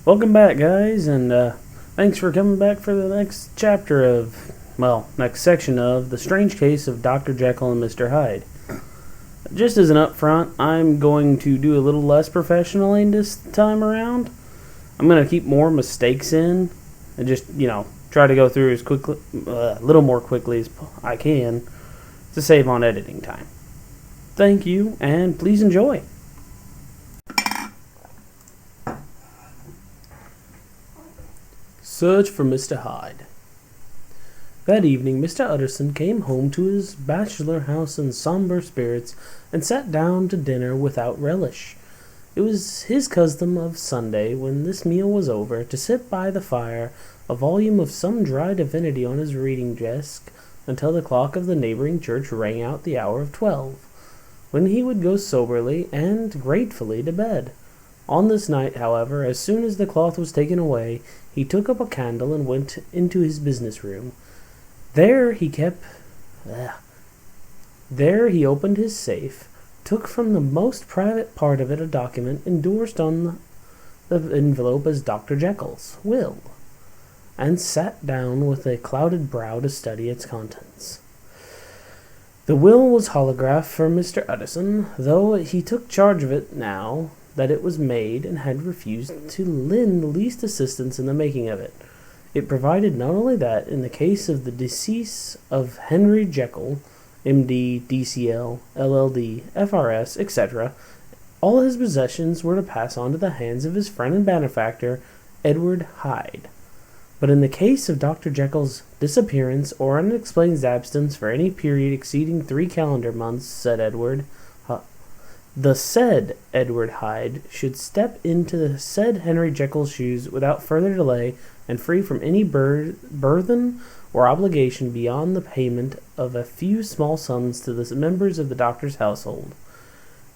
Welcome back, guys, and thanks for coming back for the next chapter next section of The Strange Case of Dr. Jekyll and Mr. Hyde. Just as an upfront, I'm going to do a little less professionally this time around. I'm going to keep more mistakes in and just, try to go through as quickly, a little more quickly as I can to save on editing time. Thank you, and please enjoy. Search for Mr. Hyde. That evening, Mr. Utterson came home to his bachelor house in somber spirits and sat down to dinner without relish. It was his custom of Sunday, when this meal was over, to sit by the fire, a volume of some dry divinity on his reading desk, until the clock of the neighboring church rang out the hour of 12, when he would go soberly and gratefully to bed. On this night, however, as soon as the cloth was taken away, he took up a candle and went into his business room. There he opened his safe, took from the most private part of it a document endorsed on the envelope as Dr. Jekyll's will, and sat down with a clouded brow to study its contents. The will was holographed for Mr. Utterson, though he took charge of it now that it was made, and had refused to lend the least assistance in the making of it. It provided not only that, in the case of the decease of Henry Jekyll, M.D., D.C.L., LL.D., F.R.S., etc., all his possessions were to pass on to the hands of his friend and benefactor, Edward Hyde. But in the case of Dr. Jekyll's disappearance or unexplained absence for any period exceeding 3 calendar months, the said Edward Hyde should step into the said Henry Jekyll's shoes without further delay, and free from any burthen or obligation beyond the payment of a few small sums to the members of the doctor's household.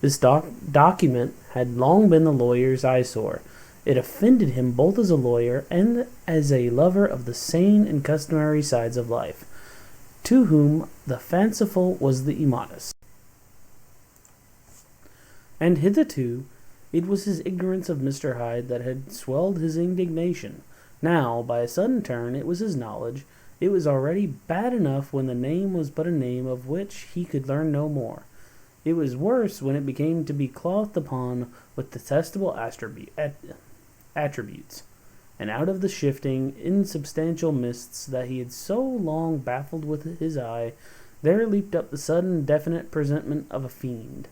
This document had long been the lawyer's eyesore. It offended him both as a lawyer and as a lover of the sane and customary sides of life, to whom the fanciful was the immodest. And hitherto it was his ignorance of Mr. Hyde that had swelled his indignation. Now, by a sudden turn, it was his knowledge. It was already bad enough when the name was but a name of which he could learn no more. It was worse when it became to be clothed upon with detestable attributes, and out of the shifting, insubstantial mists that he had so long baffled with his eye, there leaped up the sudden, definite presentment of a fiend.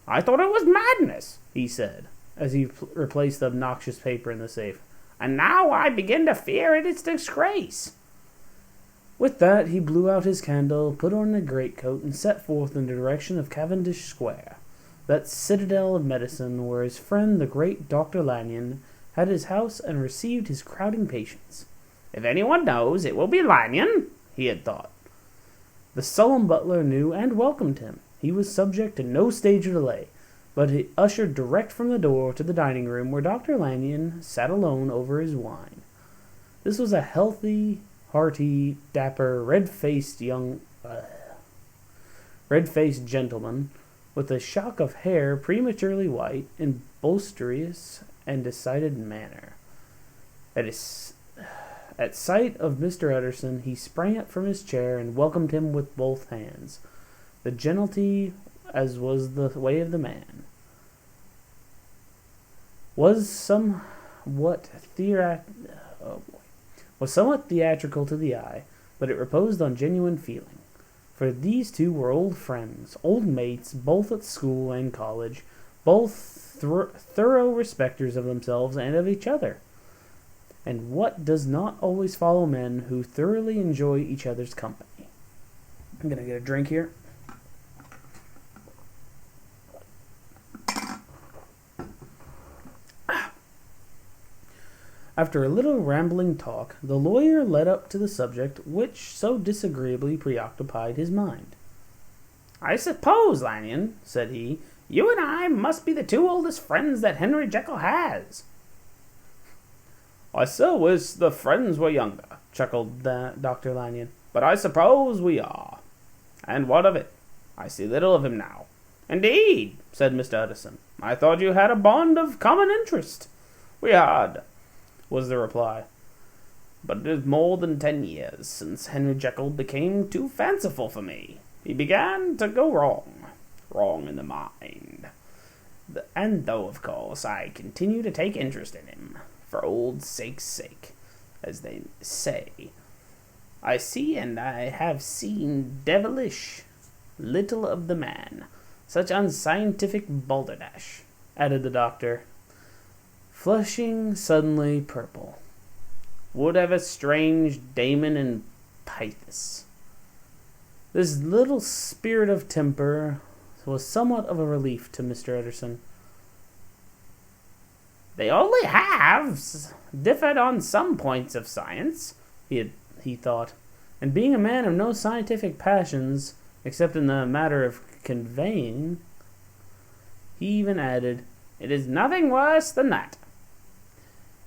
"I thought it was madness," he said, as he replaced the obnoxious paper in the safe. "And now I begin to fear it is disgrace." With that, he blew out his candle, put on a greatcoat, and set forth in the direction of Cavendish Square, that citadel of medicine where his friend the great Dr. Lanyon had his house and received his crowding patients. "If anyone knows, it will be Lanyon," he had thought. The sullen butler knew and welcomed him. He was subject to no stage of delay, but he ushered direct from the door to the dining room, where Dr. Lanyon sat alone over his wine. This was a healthy, hearty, dapper, red-faced gentleman, with a shock of hair prematurely white, in boisterous and decided manner. At sight of Mr. Utterson, he sprang up from his chair and welcomed him with both hands. The gentility, as was the way of the man, was somewhat theatrical to the eye, but it reposed on genuine feeling. For these two were old friends, old mates, both at school and college, both thorough respecters of themselves and of each other. And what does not always follow men who thoroughly enjoy each other's company? I'm going to get a drink here. After a little rambling talk, the lawyer led up to the subject which so disagreeably preoccupied his mind. "I suppose, Lanyon," said he, "you and I must be the two oldest friends that Henry Jekyll has." "I so wish the friends were younger," chuckled Dr. Lanyon, "but I suppose we are. And what of it? I see little of him now." "Indeed," said Mr. Utterson. "I thought you had a bond of common interest." "We had," was the reply. "But it is more than 10 years since Henry Jekyll became too fanciful for me. He began to go wrong in the mind. And though, of course, I continue to take interest in him, for old sake's sake, as they say, I see and I have seen devilish little of the man. Such unscientific balderdash," added the doctor, flushing suddenly purple. "Would have a strange Damon and Pythis." This little spirit of temper was somewhat of a relief to Mr. Utterson. "They only have differed on some points of science," he thought, and being a man of no scientific passions, except in the matter of conveying, he even added, "It is nothing worse than that."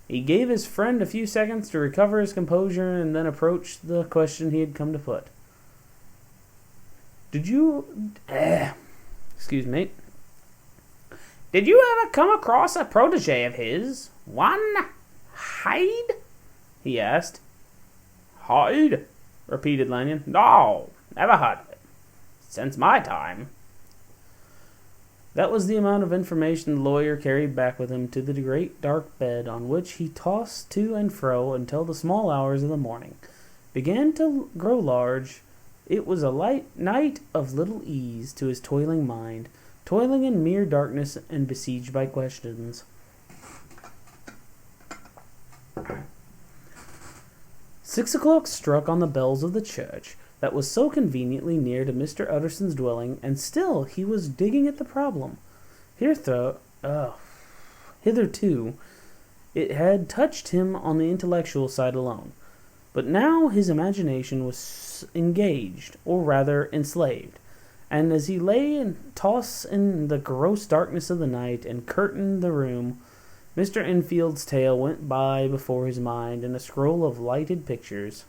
He gave his friend a few seconds to recover his composure and then approached the question he had come to put. Did you ever come across a protege of his, one Hyde?" he asked. "Hyde?" repeated Lanyon. "No, never heard of it. Since my time." That was the amount of information the lawyer carried back with him to the great dark bed on which he tossed to and fro until the small hours of the morning began to grow large. It was a night of little ease to his toiling mind, toiling in mere darkness and besieged by questions. 6 o'clock struck on the bells of the church that was so conveniently near to Mr. Utterson's dwelling, and still he was digging at the problem. Hitherto, it had touched him on the intellectual side alone, but now his imagination was engaged, or rather enslaved, and as he lay and tossed in the gross darkness of the night and curtained the room, Mr. Enfield's tale went by before his mind in a scroll of lighted pictures.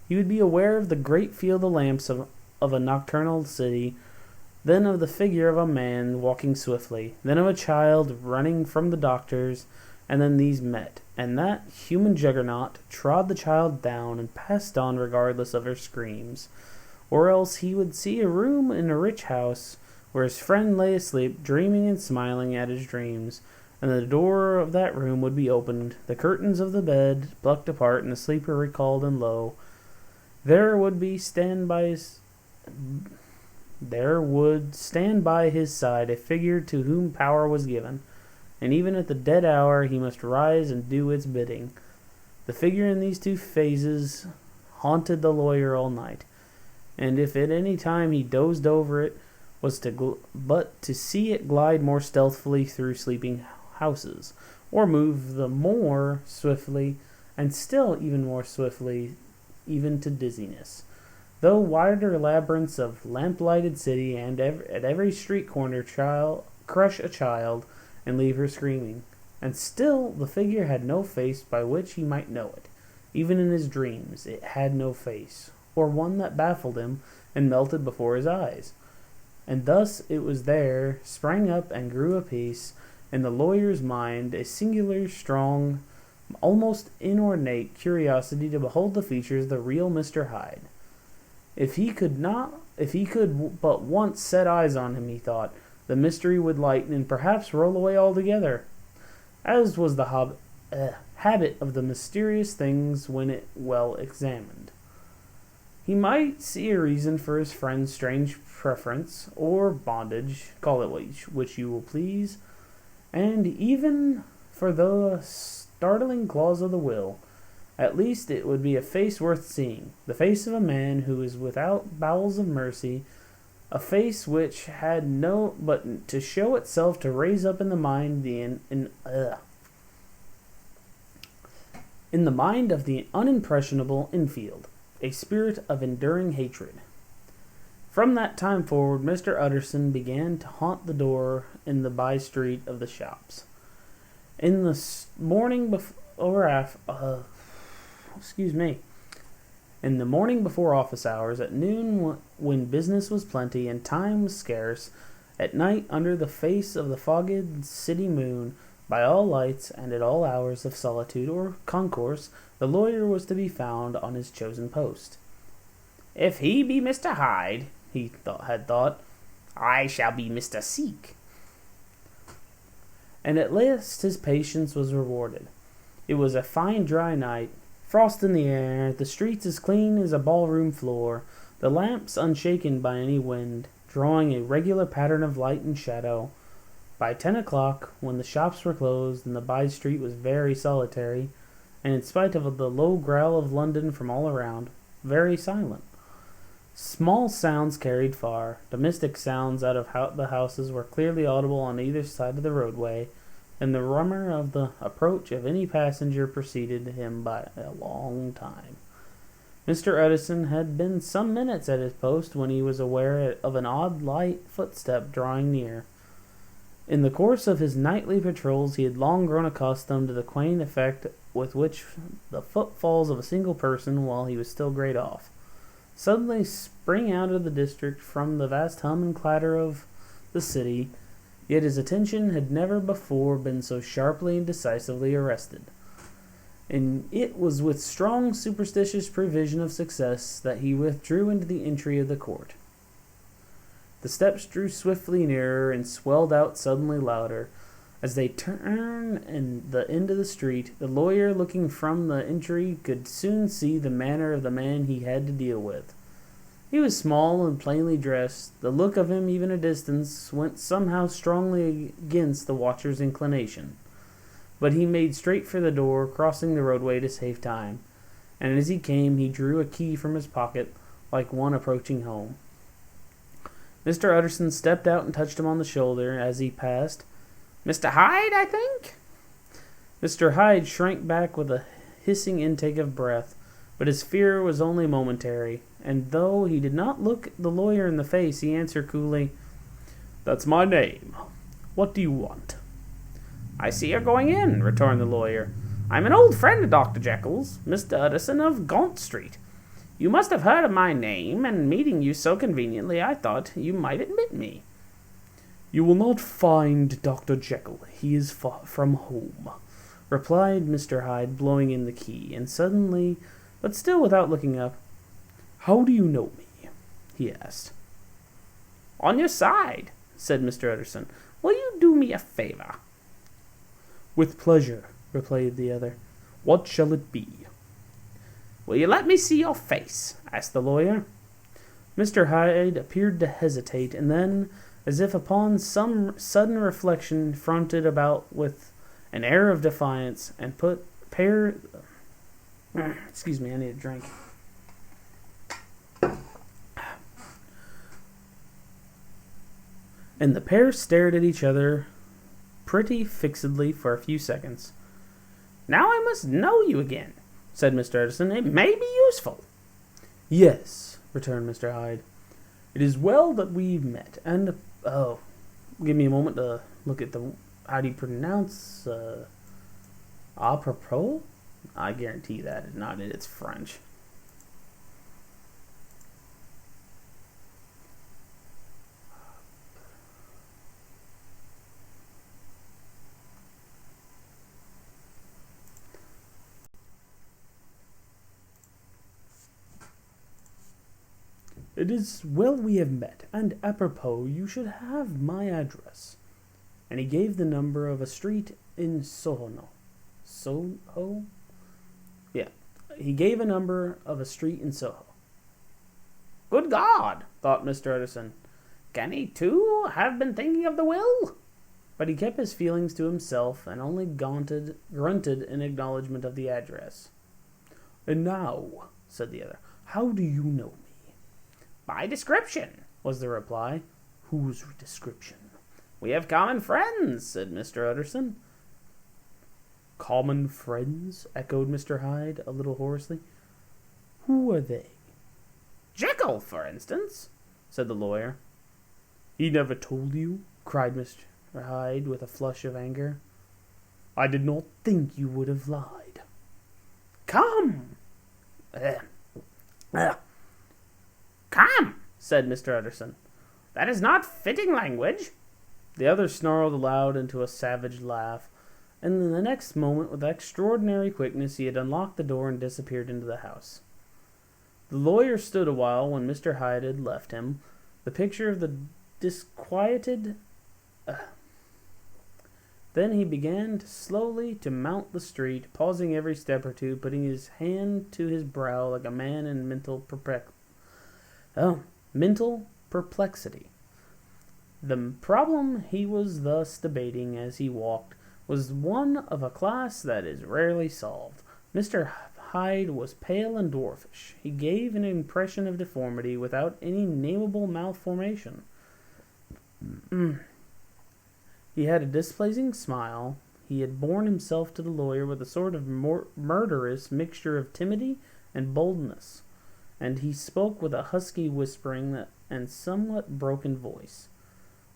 He would be aware of the great field of lamps of a nocturnal city, then of the figure of a man walking swiftly, then of a child running from the doctors, and then these met, and that human juggernaut trod the child down and passed on regardless of her screams. Or else he would see a room in a rich house where his friend lay asleep, dreaming and smiling at his dreams, and the door of that room would be opened, the curtains of the bed plucked apart, and the sleeper recalled, and lo, there would stand by his side a figure to whom power was given, and even at the dead hour he must rise and do its bidding. The figure in these two phases haunted the lawyer all night, and if at any time he dozed over it, was to see it glide more stealthily through sleeping houses, or move the more swiftly, and still even more swiftly, even to dizziness. Though wider labyrinths of lamp-lighted city, and at every street corner crush a child and leave her screaming, and still the figure had no face by which he might know it. Even in his dreams it had no face, or one that baffled him and melted before his eyes. And thus it was there sprang up and grew apace in the lawyer's mind a singular, strong, almost inordinate curiosity to behold the features of the real Mr. Hyde. If he could but once set eyes on him, he thought, the mystery would lighten and perhaps roll away altogether, as was the habit of the mysterious things when it well examined. He might see a reason for his friend's strange preference, or bondage, call it which you will please, and even for the startling clause of the will. At least it would be a face worth seeing, the face of a man who is without bowels of mercy, a face which had no but to show itself to raise up in the mind in the mind of the unimpressionable Enfield a spirit of enduring hatred. From that time forward, Mr. Utterson began to haunt the door in the by-street of the shops. In the morning before office hours, at noon when business was plenty and time was scarce, at night under the face of the fogged city moon, By all lights, and at all hours of solitude or concourse, the lawyer was to be found on his chosen post. "If he be Mr. Hyde," he had thought, "I shall be Mr. Seek." And at last his patience was rewarded. It was a fine dry night, frost in the air, the streets as clean as a ballroom floor, the lamps unshaken by any wind, drawing a regular pattern of light and shadow. By 10 o'clock, when the shops were closed and the by-street was very solitary, and in spite of the low growl of London from all around, very silent. Small sounds carried far. Domestic sounds out of the houses were clearly audible on either side of the roadway, and the rumor of the approach of any passenger preceded him by a long time. Mr. Edison had been some minutes at his post when he was aware of an odd light footstep drawing near. In the course of his nightly patrols he had long grown accustomed to the quaint effect with which the footfalls of a single person, while he was still great off, suddenly spring out of the district from the vast hum and clatter of the city, yet his attention had never before been so sharply and decisively arrested. And it was with strong superstitious prevision of success that he withdrew into the entry of the court. The steps drew swiftly nearer and swelled out suddenly louder. As they turned in the end of the street, the lawyer, looking from the entry, could soon see the manner of the man he had to deal with. He was small and plainly dressed. The look of him, even at a distance, went somehow strongly against the watcher's inclination. But he made straight for the door, crossing the roadway to save time, and as he came he drew a key from his pocket, like one approaching home. Mr. Utterson stepped out and touched him on the shoulder as he passed. "Mr. Hyde, I think?" Mr. Hyde shrank back with a hissing intake of breath, but his fear was only momentary, and though he did not look the lawyer in the face, he answered coolly, "That's my name. What do you want?" "I see you're going in," returned the lawyer. "I'm an old friend of Dr. Jekyll's, Mr. Utterson of Gaunt Street. You must have heard of my name, and meeting you so conveniently, I thought you might admit me." "You will not find Dr. Jekyll. He is far from home," replied Mr. Hyde, blowing in the key, and suddenly, but still without looking up, "How do you know me?" he asked. "On your side," said Mr. Utterson. "Will you do me a favor?" "With pleasure," replied the other. "What shall it be?" "Will you let me see your face?" asked the lawyer. Mr. Hyde appeared to hesitate, and then, as if upon some sudden reflection, fronted about with an air of defiance, and put excuse me, I need a drink. And the pair stared at each other pretty fixedly for a few seconds. "Now I must know you again," said Mr. Edison. "It may be useful." "Yes," returned Mr. Hyde. "It is well that we've met, and, give me a moment to look at how do you pronounce, apropos? I guarantee that is not it, it's French. It is well we have met, and apropos, you should have my address." And he gave the number of a street in Soho. Soho? Yeah, he gave a number of a street in Soho. "Good God," thought Mr. Edison. "Can he, too, have been thinking of the will?" But he kept his feelings to himself, and only grunted in acknowledgment of the address. "And now," said the other, "how do you know me?" "By description," was the reply. "Whose description?" "We have common friends," said Mr. Utterson. "Common friends?" echoed Mr. Hyde, a little hoarsely. "Who are they?" "Jekyll, for instance," said the lawyer. "He never told you?" cried Mr. Hyde, with a flush of anger. "I did not think you would have lied." "Come!" "Come!" said Mr. Utterson. "That is not fitting language." The other snarled aloud into a savage laugh, and in the next moment, with extraordinary quickness, he had unlocked the door and disappeared into the house. The lawyer stood a while when Mr. Hyde had left him, the picture of the disquieted. Then he began slowly to mount the street, pausing every step or two, putting his hand to his brow like a man in mental perplexity. The problem he was thus debating as he walked was one of a class that is rarely solved. Mr. Hyde was pale and dwarfish. He gave an impression of deformity without any nameable malformation. He had a displeasing smile. He had borne himself to the lawyer with a sort of murderous mixture of timidity and boldness, and he spoke with a husky whispering and somewhat broken voice.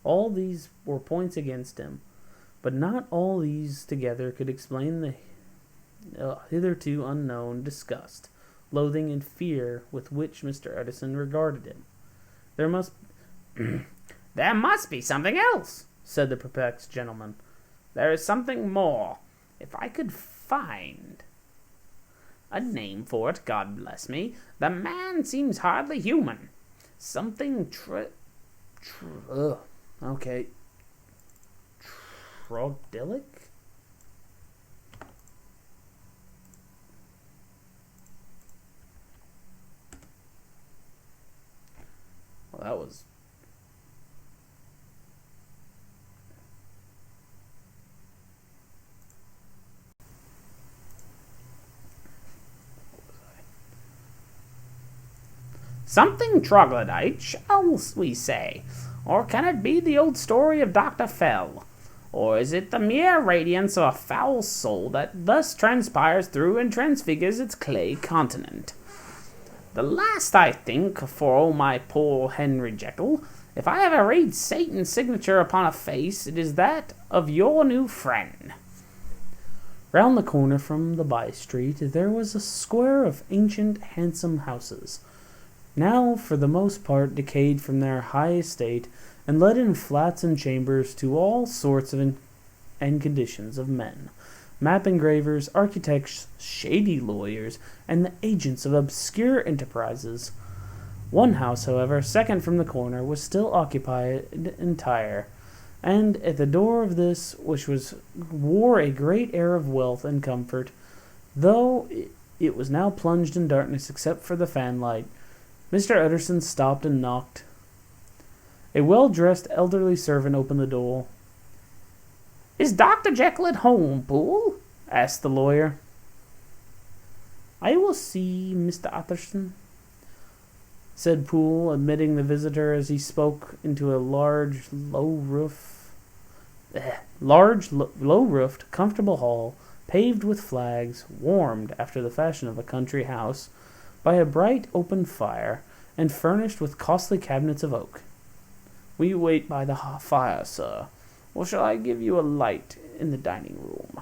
All these were points against him, but not all these together could explain the hitherto unknown disgust, loathing, and fear with which Mr. Edison regarded him. There must be something else, said the perplexed gentleman. There is something more. If I could find a name for it, God bless me. The man seems hardly human. Something Trogdilic? Well, that was... Something troglodyte, shall we say? Or can it be the old story of Dr. Fell? Or is it the mere radiance of a foul soul that thus transpires through and transfigures its clay continent? The last, I think, for my poor Henry Jekyll. If I ever read Satan's signature upon a face, it is that of your new friend. Round the corner from the by-street there was a square of ancient, handsome houses, now for the most part decayed from their high estate, and let in flats and chambers to all sorts of and conditions of men, map engravers, architects, shady lawyers, and the agents of obscure enterprises. One house, however, second from the corner, was still occupied entire, and at the door of this, which wore a great air of wealth and comfort, though it was now plunged in darkness except for the fanlight, Mr. Utterson stopped and knocked. A well-dressed elderly servant opened the door. "Is Dr. Jekyll at home, Poole?" asked the lawyer. "I will see Mr. Utterson," said Poole, admitting the visitor as he spoke into a large, low-roofed, comfortable hall, paved with flags, warmed, after the fashion of a country house, by a bright open fire, and furnished with costly cabinets of oak. "Will you wait by the fire, sir, or shall I give you a light in the dining room?"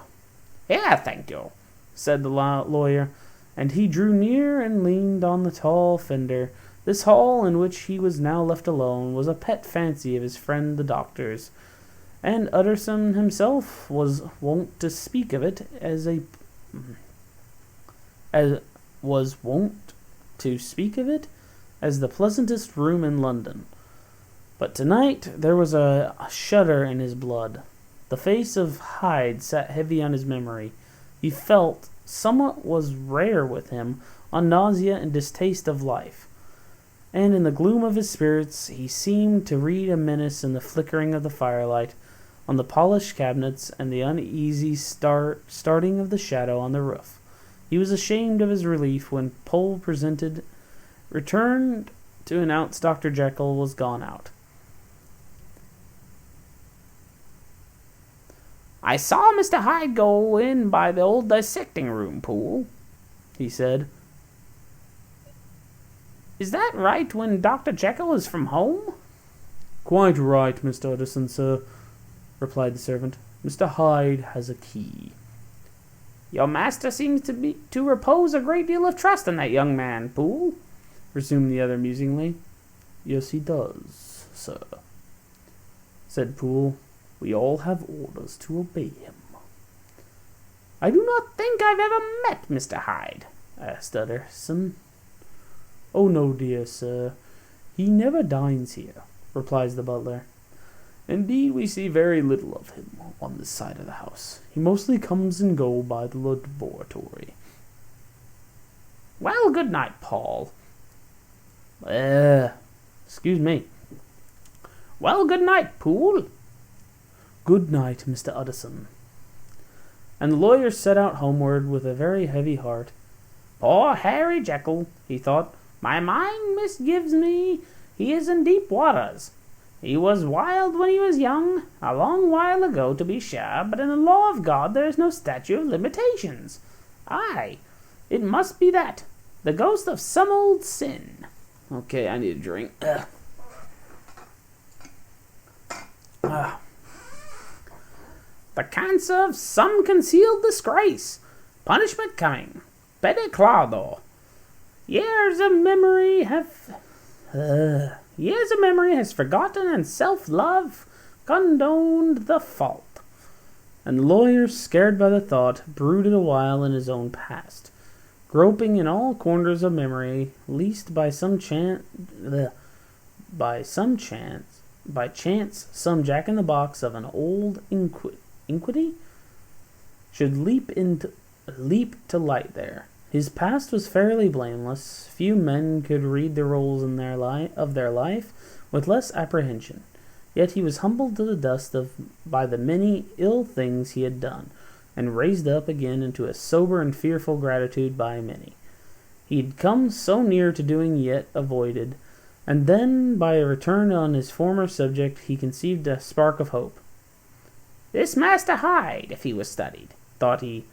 "Here, thank you," said the lawyer, and he drew near and leaned on the tall fender. This hall, in which he was now left alone, was a pet fancy of his friend the doctor's, and Utterson himself was wont to speak of it as the pleasantest room in London. But tonight there was a shudder in his blood. The face of Hyde sat heavy on his memory. He felt, somewhat was rare with him, a nausea and distaste of life, and in the gloom of his spirits he seemed to read a menace in the flickering of the firelight on the polished cabinets and the uneasy starting of the shadow on the roof. He was ashamed of his relief when Poole returned to announce Dr. Jekyll was gone out. "I saw Mr. Hyde go in by the old dissecting room, Poole," he said. "Is that right when Dr. Jekyll is from home?" "Quite right, Mr. Utterson, sir," replied the servant. "Mr. Hyde has a key." "Your master seems to repose a great deal of trust in that young man, Poole," resumed the other musingly. "Yes, he does, sir," said Poole. "We all have orders to obey him." "I do not think I've ever met Mr. Hyde," asked Utterson. "Oh, no, dear sir. He never dines here," replies the butler. "Indeed, we see very little of him on this side of the house. He mostly comes and goes by the laboratory." "Well, good night, Paul." Excuse me. "Well, good night, Poole." "Good night, Mr. Utterson." And the lawyer set out homeward with a very heavy heart. "Poor Harry Jekyll," he thought. "My mind misgives me. He is in deep waters. He was wild when he was young, a long while ago to be sure, but in the law of God there is no statute of limitations. Aye, it must be that, the ghost of some old sin." Okay, I need a drink. "The cancer of some concealed disgrace. Punishment coming. Pede claudo. Years of memory has forgotten, and self-love condoned the fault." And the lawyer, scared by the thought, brooded a while in his own past, groping in all corners of memory, lest by chance some jack-in-the-box of an old iniquity should leap to light there. His past was fairly blameless. Few men could read the rolls of their life with less apprehension. Yet he was humbled to the dust by the many ill things he had done, and raised up again into a sober and fearful gratitude by many. He had come so near to doing yet avoided, and then by a return on his former subject he conceived a spark of hope. "This Master Hyde, if he was studied," thought he,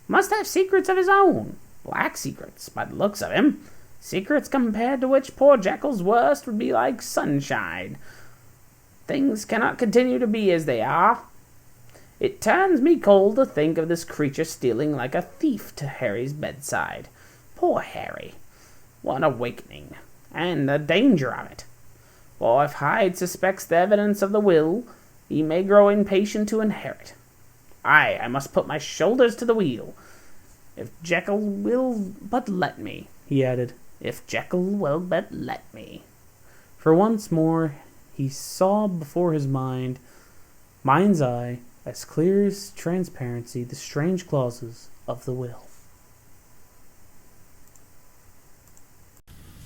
"must have secrets of his own. Black secrets, by the looks of him. Secrets compared to which poor Jekyll's worst would be like sunshine. Things cannot continue to be as they are. It turns me cold to think of this creature stealing like a thief to Harry's bedside. Poor Harry! What an awakening, and the danger of it. For if Hyde suspects the evidence of the will, he may grow impatient to inherit. Aye, I must put my shoulders to the wheel. If Jekyll will but let me," he added. "If Jekyll will but let me." For once more he saw before his mind's eye, as clear as transparency, the strange clauses of the will.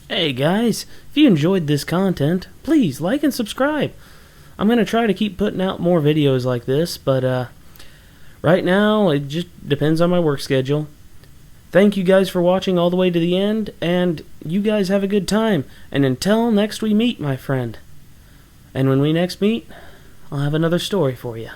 Hey guys, if you enjoyed this content, please like and subscribe. I'm going to try to keep putting out more videos like this, but right now it just depends on my work schedule. Thank you guys for watching all the way to the end, and you guys have a good time. And until next we meet, my friend. And when we next meet, I'll have another story for you.